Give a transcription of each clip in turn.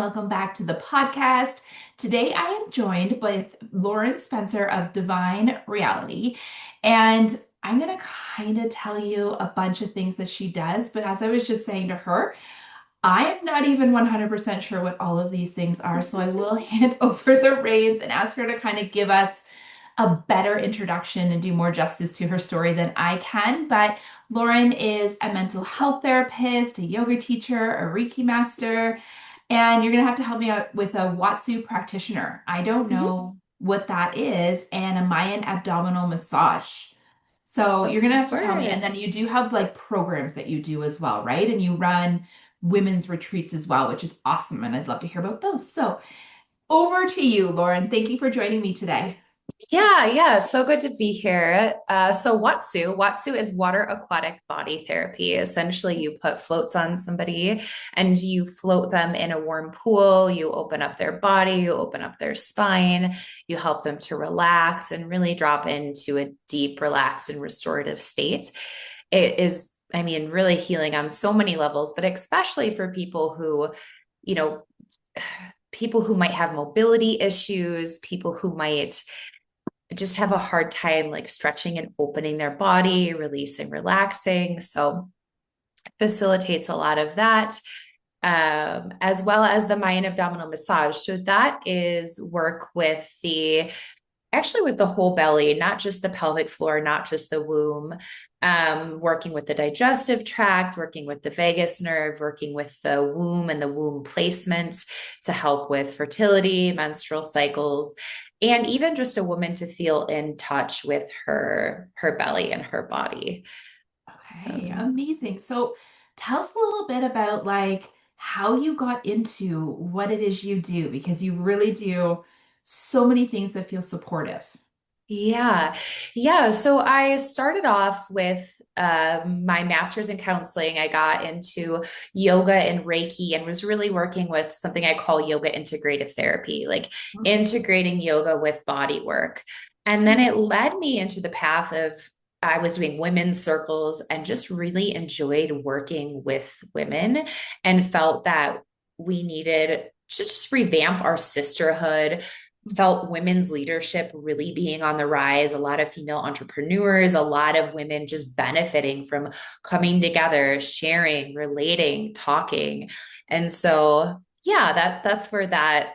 welcome back to the podcast. Today I am joined with Lauren Spencer of Divine Reality, and I'm going to kind of tell you a bunch of things that she does. But as I was just saying to her, I am not even 100% sure what all of these things are. So I will hand over the reins and ask her to kind of give us a better introduction and do more justice to her story than I can. But Lauren is a mental health therapist, a yoga teacher, a Reiki master, and you're going to have to help me out with a Watsu practitioner. I don't Mhm. know what that is, and a Mayan abdominal massage. So Of you're going to have to tell me. And then you course. do have like programs that you do as well, right? And you run women's retreats as well, which is awesome. And I'd love to hear about those. So over to you, Lauren. Thank you for joining me today. Yeah. So good to be here. So Watsu is water aquatic body therapy. Essentially, you put floats on somebody and you float them in a warm pool. You open up their body, you open up their spine, you help them to relax and really drop into a deep, relaxed, and restorative state. It is, I mean, really healing on so many levels, but especially for you know, people who might have mobility issues, people who might just have a hard time like stretching and opening their body, releasing, relaxing. So facilitates a lot of that, as well as the Mayan abdominal massage. So that is work with with the whole belly, not just the pelvic floor, not just the womb, working with the digestive tract, working with the vagus nerve, working with the womb and the womb placement to help with fertility, menstrual cycles, and even just a woman to feel in touch with her belly and her body. Okay, Um, amazing. So tell us a little bit about like how you got into what it is you do, because you really do so many things that feel supportive. Yeah. Yeah. So I started off with my master's in counseling. I got into yoga and Reiki and was really working with something I call yoga integrative therapy, like integrating yoga with body work. And then it led me into the path of I was doing women's circles and just really enjoyed working with women and felt that we needed to just revamp our sisterhood, felt women's leadership really being on the rise, a lot of female entrepreneurs, a lot of women just benefiting from coming together, sharing, relating, talking. And so, yeah, that's where that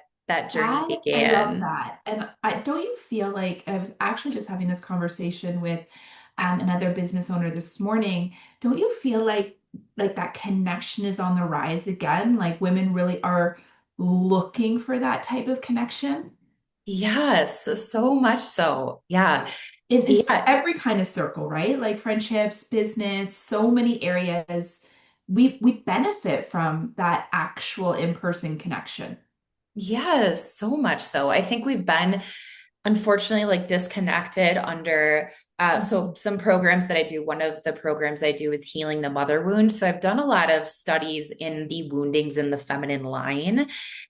journey I love began. that. And don't you feel like I was actually just having this conversation with another business owner this morning. Don't you feel like that connection is on the rise again? Like women really are looking for that type of connection? Yes, so much so. Yeah. In Yeah. every kind of circle, right? Like friendships, business, so many areas. We benefit from that actual in-person connection. Yes, so much so. I think we've been unfortunately like disconnected under Mhm. so some programs that I do, one of the programs I do is healing the mother wound. So I've done a lot of studies in the woundings in the feminine line,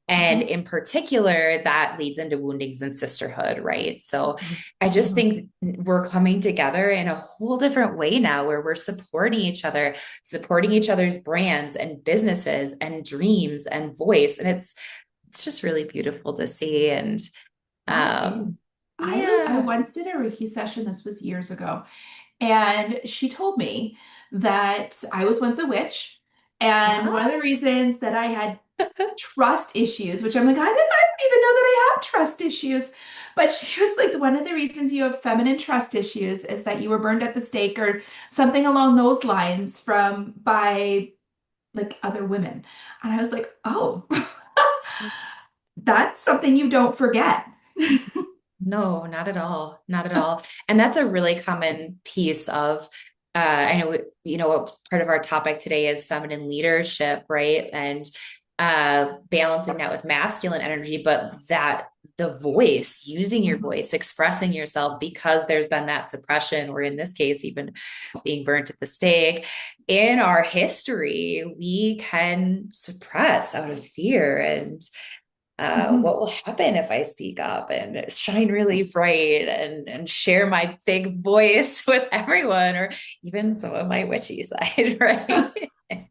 and Okay. in particular that leads into woundings in sisterhood, right? So I just Mhm. think we're coming together in a whole different way now where we're supporting each other, supporting each other's brands and businesses and dreams and voice, and it's just really beautiful to see. And That is. um, I yeah. once did a Reiki session, this was years ago, and she told me that I was once a witch. And one of Ah. the reasons that I had trust issues, which I'm like, I don't even know that I have trust issues. But she was like, one of the reasons you have feminine trust issues is that you were burned at the stake or something along those lines from by like other women. And I was like, oh, that's something you don't forget. No, not at all. Not at all. And that's a really common piece of, I know, part of our topic today is feminine leadership, right? And balancing that with masculine energy, but that the voice, using your Mhm. voice, expressing yourself because there's been that suppression, or in this case, even being burnt at the stake. In our history, we can suppress out of fear and Mhm. what will happen if I speak up and shine really bright and share my big voice with everyone, or even some of my witchy side, right?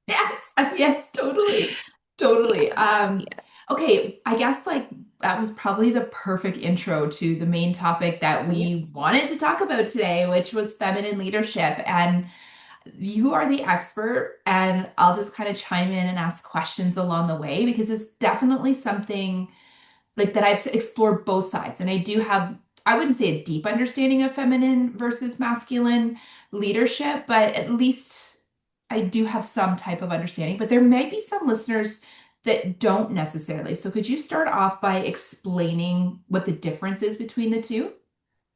Yes, yes, totally. Totally. Yeah. Okay, I guess like that was probably the perfect intro to the main topic that Yeah. we wanted to talk about today, which was feminine leadership. And you are the expert, and I'll just kind of chime in and ask questions along the way because it's definitely something like that I've explored both sides. And I do have, I wouldn't say a deep understanding of feminine versus masculine leadership, but at least I do have some type of understanding. But there may be some listeners that don't necessarily. So could you start off by explaining what the difference is between the two?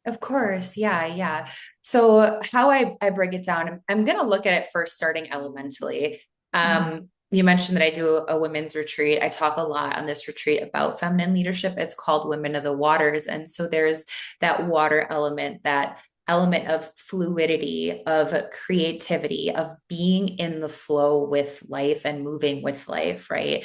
Of course. Yeah. Yeah. So how I break it down, I'm going to look at it first, starting elementally. Mhm. You mentioned that I do a women's retreat. I talk a lot on this retreat about feminine leadership. It's called Women of the Waters. And so there's that water element, that element of fluidity, of creativity, of being in the flow with life and moving with life, right?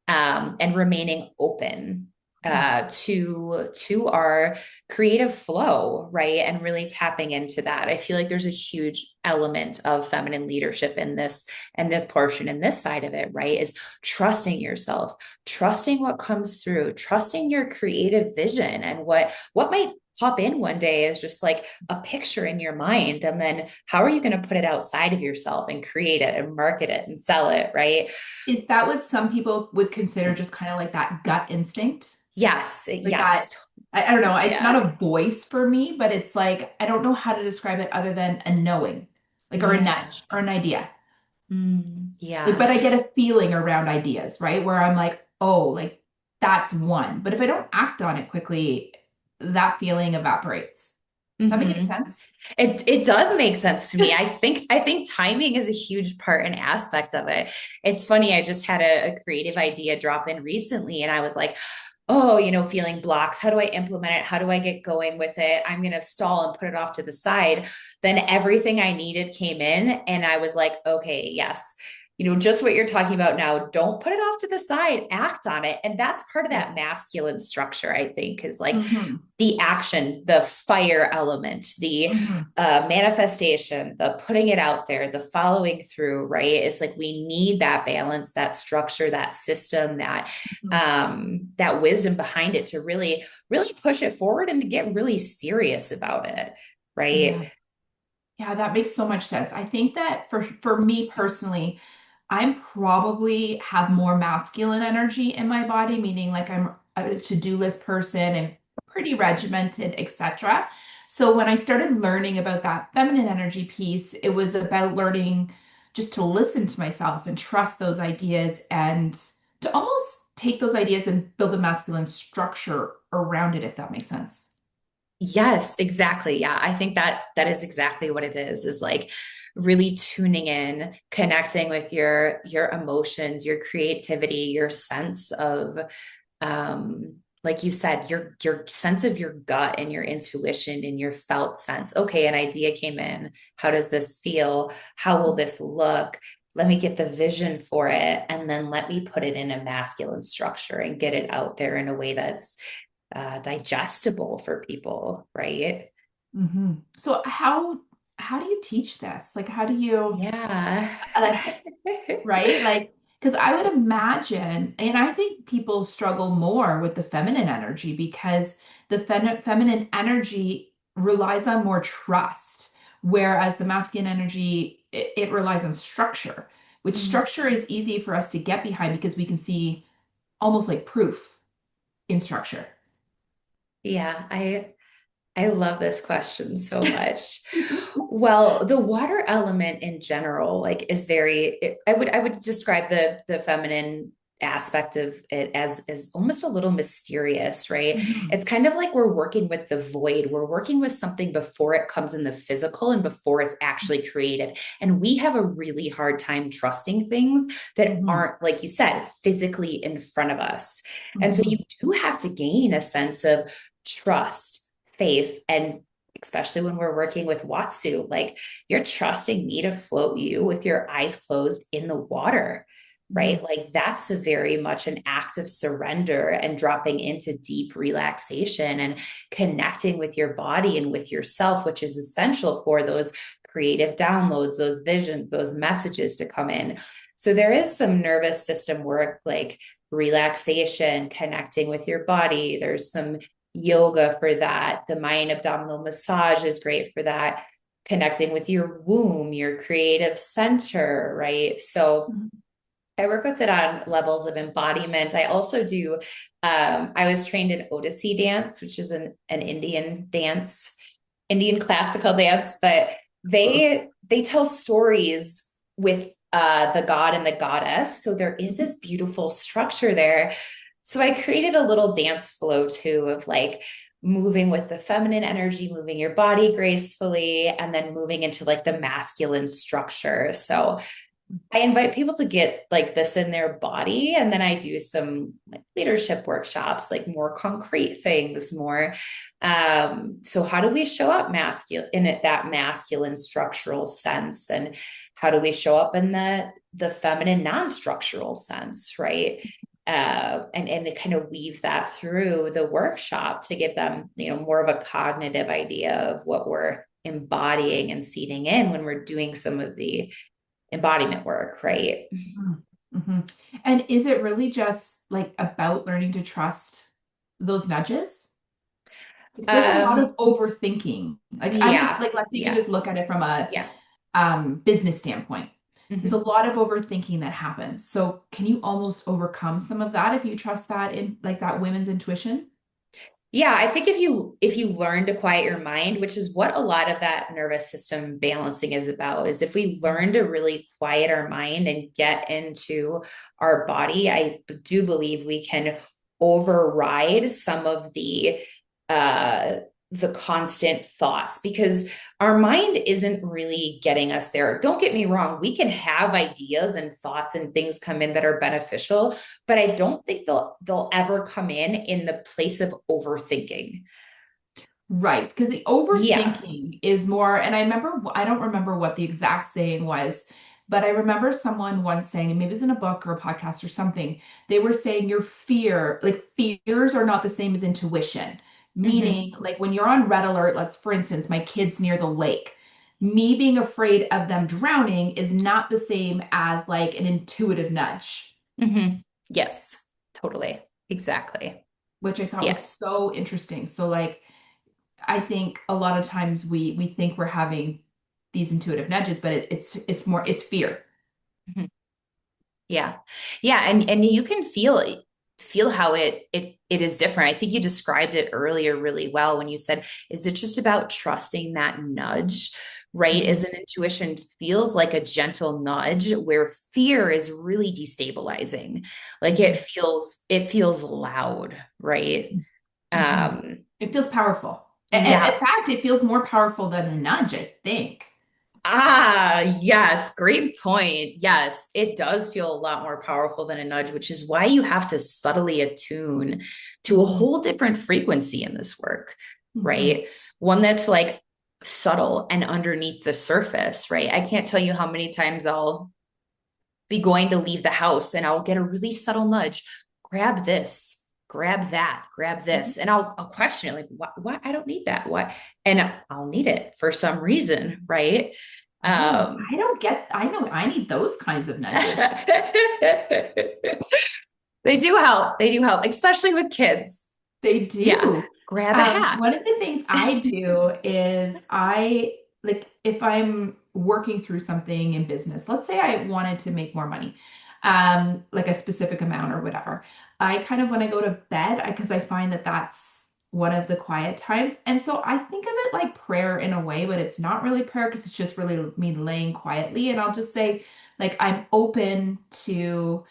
And remaining open to our creative flow, right? And really tapping into that. I feel like there's a huge element of feminine leadership in this and this portion and this side of it, right? Is trusting yourself, trusting what comes through, trusting your creative vision and what might pop in one day is just like a picture in your mind. And then how are you going to put it outside of yourself and create it and market it and sell it, right? Is that what some people would consider just kind of like that gut instinct? Yes, Like yes. that, I don't know, it's not Yeah. a voice for me, but it's like, I don't know how to describe it other than a knowing, like, or a Yeah. nudge or an idea. Like, Yeah. but I get a feeling around ideas, right? Where I'm like, oh, like that's one. But if I don't act on it quickly, that feeling evaporates. Does that make any hmm sense? It does make sense to me. I think timing is a huge part and aspect of it. It's funny, I just had a creative idea drop in recently and I was like, oh, feeling blocks. How do I implement it? How do I get going with it? I'm going to stall and put it off to the side. Then everything I needed came in and I was like, okay, yes. Just what you're talking about now. Don't put it off to the side, act on it. And that's part of Yeah. that masculine structure, I think, is like Mm-hmm. the action, the fire element, the Mm-hmm. manifestation, the putting it out there, the following through, right? It's like we need that balance, that structure, that system, that wisdom behind it to really, really push it forward and to get really serious about it, Yeah. right? Yeah, that makes so much sense. I think that for me personally, I'm probably have more masculine energy in my body, meaning like I'm a to-do list person and pretty regimented, etc. So when I started learning about that feminine energy piece, it was about learning just to listen to myself and trust those ideas and to almost take those ideas and build a masculine structure around it, if that makes sense. Yes, exactly. Yeah, I think that is exactly what it is like really tuning in, connecting with your emotions, your creativity, your sense of like you said, your sense of your gut and your intuition and your felt sense. Okay, an idea came in. How does this feel? How will this look? Let me get the vision for it and then let me put it in a masculine structure and get it out there in a way that's digestible for people, right? So how do you teach this? Like how do you Yeah. uh, right? Like because I would imagine, and I think people struggle more with the feminine energy because the feminine energy relies on more trust, whereas the masculine energy it relies on structure, which Mm. structure is easy for us to get behind because we can see almost like proof in structure. Yeah, I love this question so much. Well, the water element in general, like, is I would describe the feminine aspect of it as almost a little mysterious, right? Mhm. It's kind of like we're working with the void. We're working with something before it comes in the physical and before it's actually created. And we have a really hard time trusting things that Mhm. aren't, like you said, physically in front of us. And so you Mhm. do have to gain a sense of trust, faith, and especially when we're working with Watsu, like you're trusting me to float you with your eyes closed in the water, right? Mhm. Like that's a very much an act of surrender and dropping into deep relaxation and connecting with your body and with yourself, which is essential for those creative downloads, those visions, those messages to come in. So there is some nervous system work like relaxation, connecting with your body. There's some yoga for that. The Mayan abdominal massage is great for that. Connecting with your womb, your creative center, right? So Mhm. I work with it on levels of embodiment. I also do, I was trained in Odissi dance, which is an Indian dance, Indian classical dance, but they tell stories with the god and the goddess. So there is this beautiful structure there. So I created a little dance flow too of like moving with the feminine energy, moving your body gracefully, and then moving into like the masculine structure. So I invite people to get like this in their body. And then I do some like leadership workshops, like more concrete things, more. So how do we show up masculine in it, that masculine structural sense? And how do we show up in the feminine non-structural sense, right? And to kind of weave that through the workshop to give them, more of a cognitive idea of what we're embodying and seeding in when we're doing some of the embodiment work, right? Mhm. Mhm. And is it really just like about learning to trust those nudges? Because there's a lot of Um, overthinking. Like I'm just yeah, like, let's even yeah, just look at it from a yeah. business standpoint. There's a Mhm. lot of overthinking that happens. So can you almost overcome some of that if you trust that in like that women's intuition? Yeah, I think if you learn to quiet your mind, which is what a lot of that nervous system balancing is about, is if we learn to really quiet our mind and get into our body, I do believe we can override some of uh the constant thoughts because our mind isn't really getting us there. Don't get me wrong, we can have ideas and thoughts and things come in that are beneficial, but I don't think they'll ever come in the place of overthinking. Right, because the Yeah. overthinking is more, and I don't remember what the exact saying was, but I remember someone once saying, and maybe it's in a book or a podcast or something, they were saying like fears are not the same as intuition. Hmm. Meaning, like when you're on red alert, let's, for instance, my kids near the lake, me being afraid of them drowning is not the same as like an intuitive nudge, Hmm. Yes, totally. Exactly. which I thought was Yeah. so interesting. So, like, I think a lot of times we think we're having these intuitive nudges, but it's more it's fear. Mhm. Yeah. Yeah. And you can feel how it is different. I think you described it earlier really well when you said, is it just about trusting that nudge? Right? As Mhm, an intuition feels like a gentle nudge where fear is really destabilizing. Like mhm, it feels loud, right? mhm. Um, It feels powerful. In yeah. fact, it feels more powerful than a nudge, I think. Ah, yes, great point. Yes, it does feel a lot more powerful than a nudge, which is why you have to subtly attune to a Mhm, whole different frequency in this work, mhm, right? One that's like subtle and underneath the surface, right? I can't tell you how many times I'll be going to leave the house and I'll get a really subtle nudge, grab this, grab that, grab mhm. this. And I'll question it like, what? I don't need that. What? And I'll need it for some reason, right? Oh, Um, I know I need those kinds of nudges. they do help. They do help, especially with kids. They Yeah. do. Grab a hat. One of the things I do is I like if I'm working through something in business, let's say I wanted to make more money, like a specific amount or whatever. I kind of when I go to bed, because I find that that's one of the quiet times. And so I think of it like prayer in a way, but it's not really prayer because it's just really me laying quietly. And I'll just say, like, I'm open to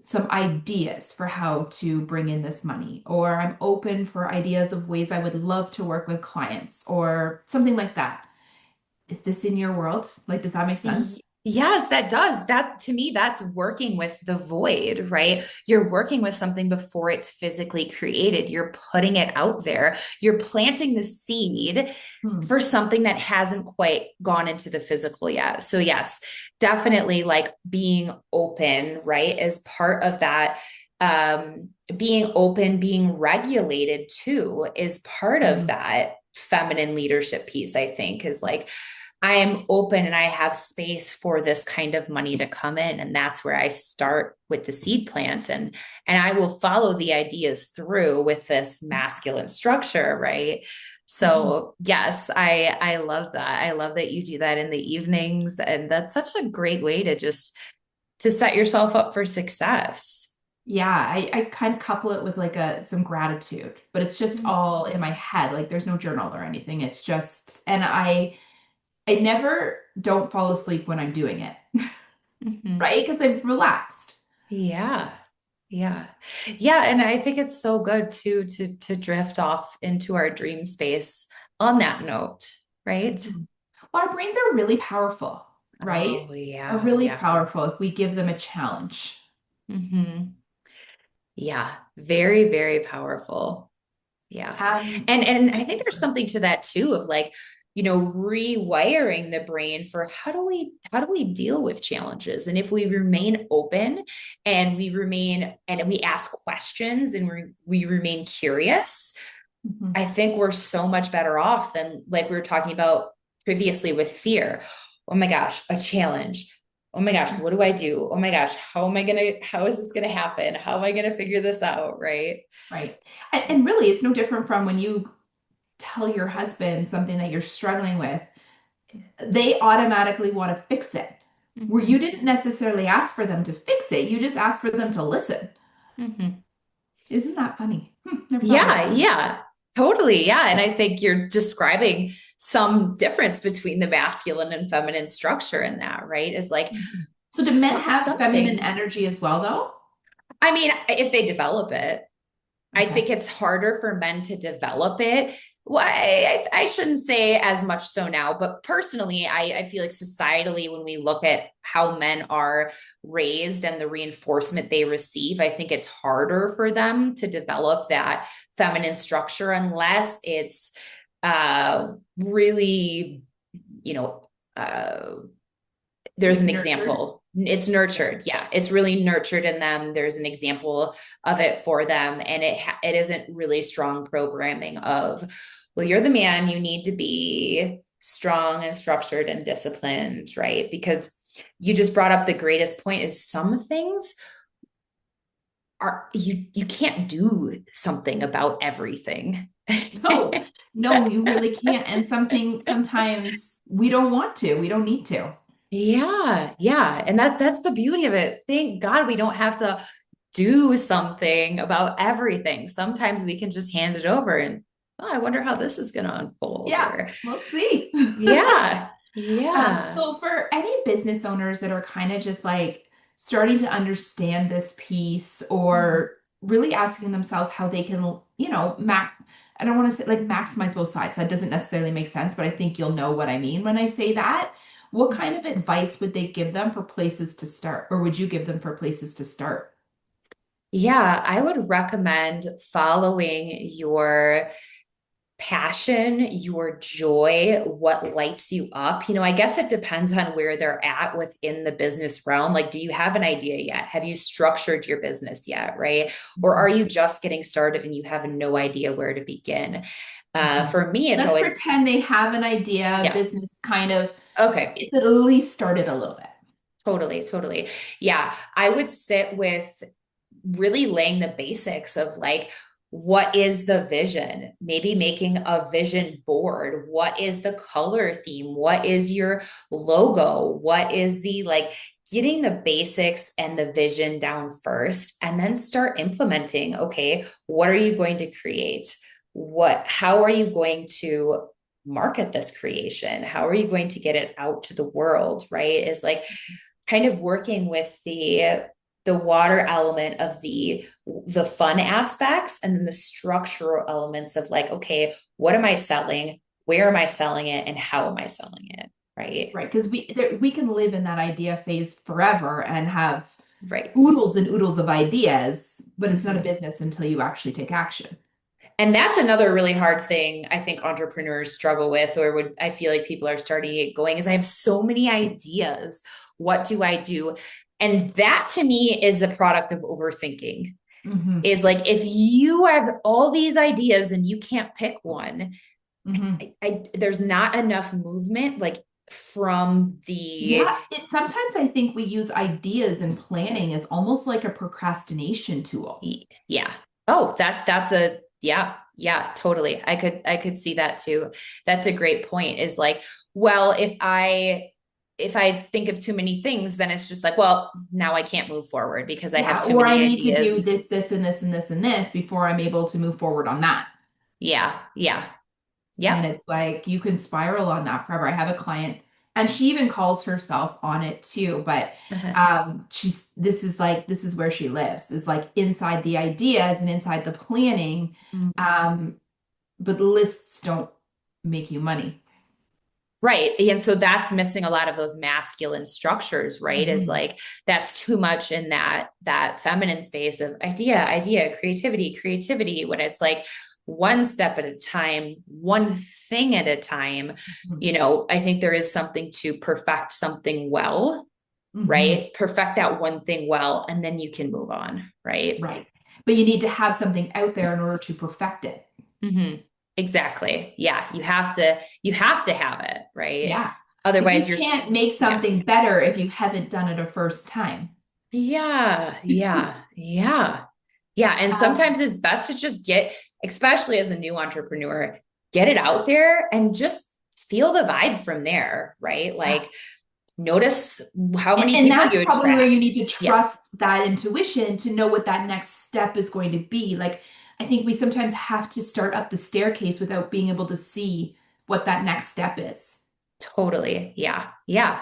some ideas for how to bring in this money, or I'm open for ideas of ways I would love to work with clients, or something like that. Is this in your world? Like, does that make sense? Yes, that does. That to me, that's working with the void, right? You're working with something before it's physically created. You're putting it out there. You're planting the seed Hmm. for something that hasn't quite gone into the physical yet. So, yes, definitely like being open, right, is part of that. Being open, being regulated too, is part of Mhm. that feminine leadership piece, I think, is like, I am open and I have space for this kind of money to come in. And that's where I start with the seed plant, and I will follow the ideas through with this masculine structure, right? Mhm. So yes, I love that. I love that you do that in the evenings. And that's such a great way to just to set yourself up for success. Yeah, I kind of couple it with like some gratitude, but it's just all in my head. Like there's no journal or anything. It's just, and I never don't fall asleep when I'm doing it, Mhm. right? Because I've relaxed. Yeah. Yeah. Yeah. And I think it's so good too to drift off into our dream space on that note, right? Mhm. Well, our brains are really powerful, right? Oh Are yeah. really Yeah. powerful if we give them a challenge. Hmm. Yeah. Very, very powerful. Yeah. Um, And I think there's something to that too of like, rewiring the brain for how do we deal with challenges? And if we remain open and we ask questions and we remain curious, mhm. I think we're so much better off than like we were talking about previously with fear. Oh my gosh, a challenge. Oh my gosh, what do I do? Oh my gosh, how is this gonna happen? How am I gonna figure this out? Right. Right. And really, it's no different from when you tell your husband something that you're struggling with, they automatically want to fix it. Where you Hmm. didn't necessarily ask for them to fix it, you just asked for them to listen. Hmm. Isn't that funny? Never thought about it Yeah, that way. yeah, totally. Yeah. And I think you're describing some difference between the masculine and feminine structure in that, right? Is like Mhm. So do men have feminine something. energy as well, though? I mean, if they develop it, I Okay. think it's harder for men to develop it. Well, I shouldn't say as much so now, but personally, I feel like societally, when we look at how men are raised and the reinforcement they receive, I think it's harder for them to develop that feminine structure unless it's really, you know, uh, there's Like an nurtured? example. It's Yeah. nurtured. Yeah. It's really nurtured in them. There's an example of it for them. And it isn't really strong programming of, well, you're the man, you need to be strong and structured and disciplined, right? Because you just brought up the greatest point is some things are you can't do something about everything. No, no, you really can't. And sometimes we don't want to, we don't need to. Yeah, yeah. And that's the beauty of it. Thank God we don't have to do something about everything. Sometimes we can just hand it over and, oh, I wonder how this is going to unfold. Yeah, Or we'll see. yeah, yeah. So for any business owners that are kind of just like starting to understand this piece Mhm. or really asking themselves how they can, I don't want to say like maximize both sides. That doesn't necessarily make sense, but I think you'll know what I mean when I say that. What kind of advice would they give them for places to start, or would you give them for places to start? Yeah, I would recommend following your passion, your joy, what lights you up. I guess it depends on where they're at within the business realm. Like, do you have an idea yet? Have you structured your business yet? Right. Or are Mhm, you just getting started and you have no idea where to begin? mhm. For me, it's Let's always, pretend they have an idea, yeah. business kind of, Okay. it's at least started a little bit. Totally. Totally. Yeah. I would sit with really laying the basics of like, what is the vision? Maybe making a vision board. What is the color theme? What is your logo? What is the like getting the basics and the vision down first and then start implementing? Okay, what are you going to create? How are you going to market this creation? How are you going to get it out to the world? Right? Is like kind of working with the water element of the fun aspects and then the structural elements of like, okay, what am I selling, where am I selling it, and how am I selling it, right? Right, because we can live in that idea phase forever and have Right. oodles and oodles of ideas, but it's not a Mm-hmm. business until you actually take action. And that's another really hard thing I think entrepreneurs struggle with, or would I feel like people are starting to get going, is I have so many ideas. What do I do? And that to me is the product of overthinking. Hmm. Is like if you have all these ideas and you can't pick one, Hmm. there's not enough movement. Like from the, Yeah, sometimes I think we use ideas and planning as almost like a procrastination tool. yeah. Oh, that's a, yeah, yeah, totally. I could see that too. That's a great point, is like, well, if I think of too many things, then it's just like, well, now I can't move forward because I have Yeah, too or I many need to do ideas. this, this, and this, and this, and this before I'm able to move forward on that. Yeah, yeah, And yep. it's like you can spiral on that forever. I have a client and she even calls herself on it too, but Uh-huh. she's this is where she lives, is like inside the ideas and inside the planning. Um, but lists don't make you money. Right. And so that's missing a lot of those masculine structures, right? Is Mhm. like that's too much in that feminine space of idea, creativity, when it's like one step at a time, one thing at a time. Mhm. I think there is something to perfect something well, Mhm. right? Perfect that one thing well, and then you can move on, right? Right. But you need to have something out there in order to perfect it. Mm-hmm. Exactly. Yeah. You have to have it, right? Yeah. Like Otherwise you you're, can't make yeah. something better if you haven't done it a first time. Yeah, yeah, yeah. Yeah. And sometimes Um, it's best to just especially as a new entrepreneur, get it out there and just feel the vibe from there, right? yeah. Like notice how many And people that's you probably where you attract. need to Yeah, trust that intuition to know what that next step is going to be. Like, I think we sometimes have to start up the staircase without being able to see what that next step is. totally. Yeah, yeah,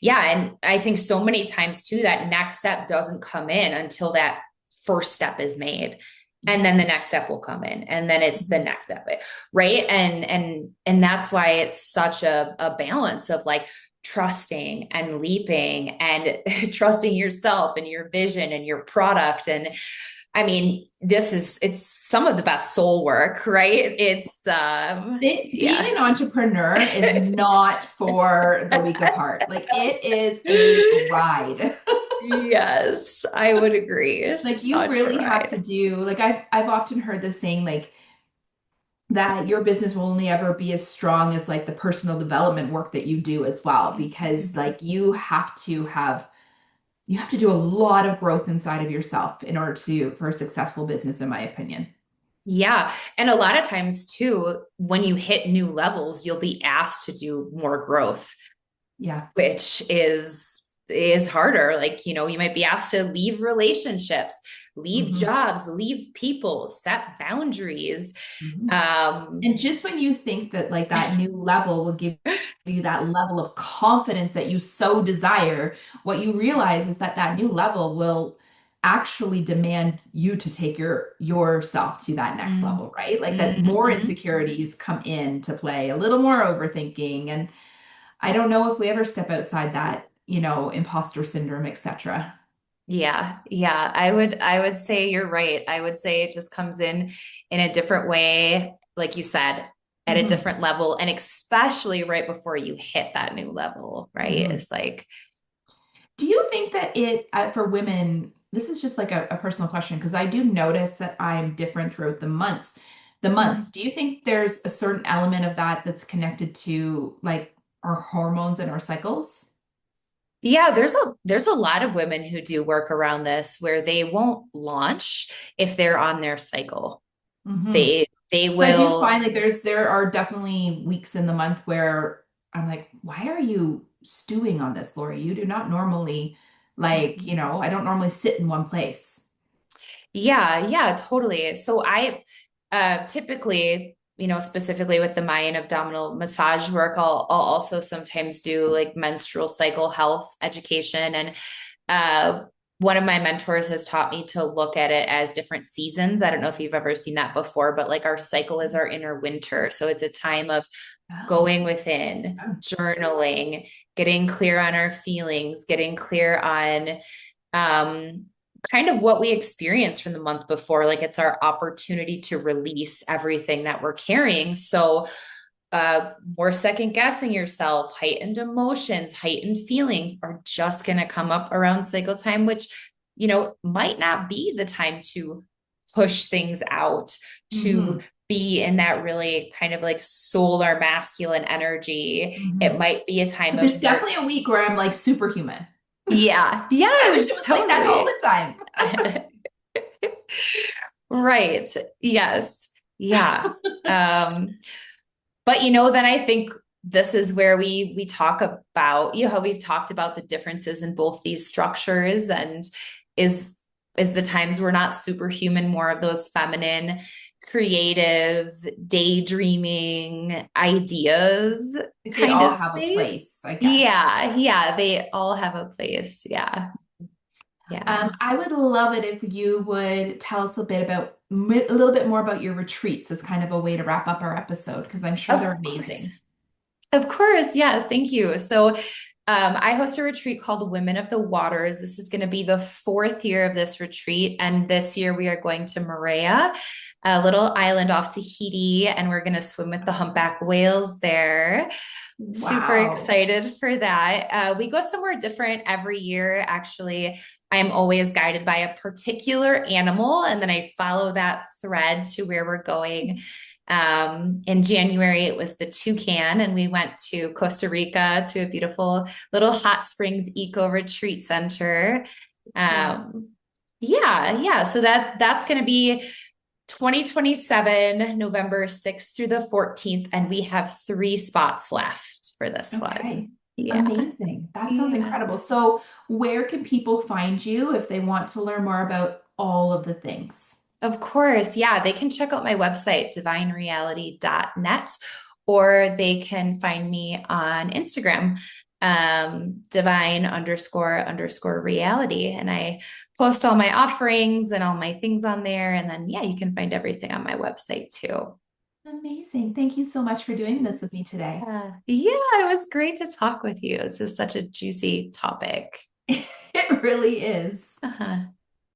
yeah. And I think so many times too, that next step doesn't come in until that first step is made. And then Yes. the next step will come in, and then it's the Mhm. next step, right? And that's why it's such a balance of like trusting and leaping and trusting yourself and your vision and your product. And I mean, it's some of the best soul work, right? It's Being yeah. an entrepreneur is not for the weak of heart. Like, it is a ride. Yes, I would agree. Like, you Such a really have to ride. do, like, I've often heard this saying, like, that your business will only ever be as strong as like the personal development work that you do as well, because like you have to do a lot of growth inside of yourself in order to for a successful business, in my opinion. Yeah. And a lot of times too, when you hit new levels, you'll be asked to do more growth, Yeah. which is harder. Like, you might be asked to leave relationships, leave Hmm. jobs, leave people, set boundaries. Hmm. Um, And just when you think that like that new level will give you that level of confidence that you so desire, what you realize is that that new level will actually demand you to take yourself to that next mm, level, right? Like that more mhm. insecurities come into play, a little more overthinking. And I don't know if we ever step outside that, imposter syndrome, etc. Yeah, yeah. I would say you're right. I would say it just comes in a different way, like you said, at a Hmm. different level, and especially right before you hit that new level, right? Hmm. It's like, Do you think that for women, this is just like a personal question, because I do notice that I'm different throughout the months. The month, mhm. do you think there's a certain element of that that's connected to like our hormones and our cycles? Yeah, there's a lot of women who do work around this where they won't launch if they're on their cycle. Hmm. They So I do will, find like there are definitely weeks in the month where I'm like, why are you stewing on this, Lori? You do not normally like, I don't normally sit in one place. yeah, yeah, totally. So I typically, specifically with the Mayan abdominal massage work, I'll also sometimes do like menstrual cycle health education. And uh one of my mentors has taught me to look at it as different seasons. I don't know if you've ever seen that before, but like our cycle is our inner winter. So it's a time of Oh. going within, journaling, getting clear on our feelings, getting clear on um, kind of what we experienced from the month before. Like it's our opportunity to release everything that we're carrying. So, more second guessing yourself, heightened emotions, heightened feelings are just going to come up around cycle time, which, might not be the time to push things out, to Hmm. be in that really kind of like solar masculine energy. It Mhm. might be a time But there's of definitely a week where I'm like superhuman. yeah, I wish it yes, was like that all totally. the time. Right. Yes. Yeah. Um, but then I think this is where we talk about, how we've talked about the differences in both these structures, and is is the times we're not superhuman, more of those feminine, creative, daydreaming ideas They kind all of have a space. place, I guess. Yeah, yeah, they all have a place. Yeah. Yeah. I would love it if you would tell us a little bit more about your retreats as kind of a way to wrap up our episode, because I'm sure they're Of course. amazing. Of course, yes, thank you. So, I host a retreat called Women of the Waters. This is going to be the fourth year of this retreat. And this year we are going to Moorea, a little island off Tahiti, and we're going to swim with the humpback whales there. Super Wow. excited for that. We go somewhere different every year. Actually, I'm always guided by a particular animal, and then I follow that thread to where we're going. In January, it was the toucan, and we went to Costa Rica to a beautiful little hot springs eco retreat center. Wow. Yeah, yeah. So that's going to be 2027, November 6th through the 14th, and we have 3 spots left for this one. Okay. Yeah, Amazing. That sounds yeah. incredible. So, where can people find you if they want to learn more about all of the things? Of course. Yeah, they can check out my website, divinereality.net, or they can find me on Instagram, divine underscore reality. And I post all my offerings and all my things on there. And then, yeah, you can find everything on my website too. Amazing. Thank you so much for doing this with me today. Yeah, it was great to talk with you. This is such a juicy topic. It really is. Uh-huh.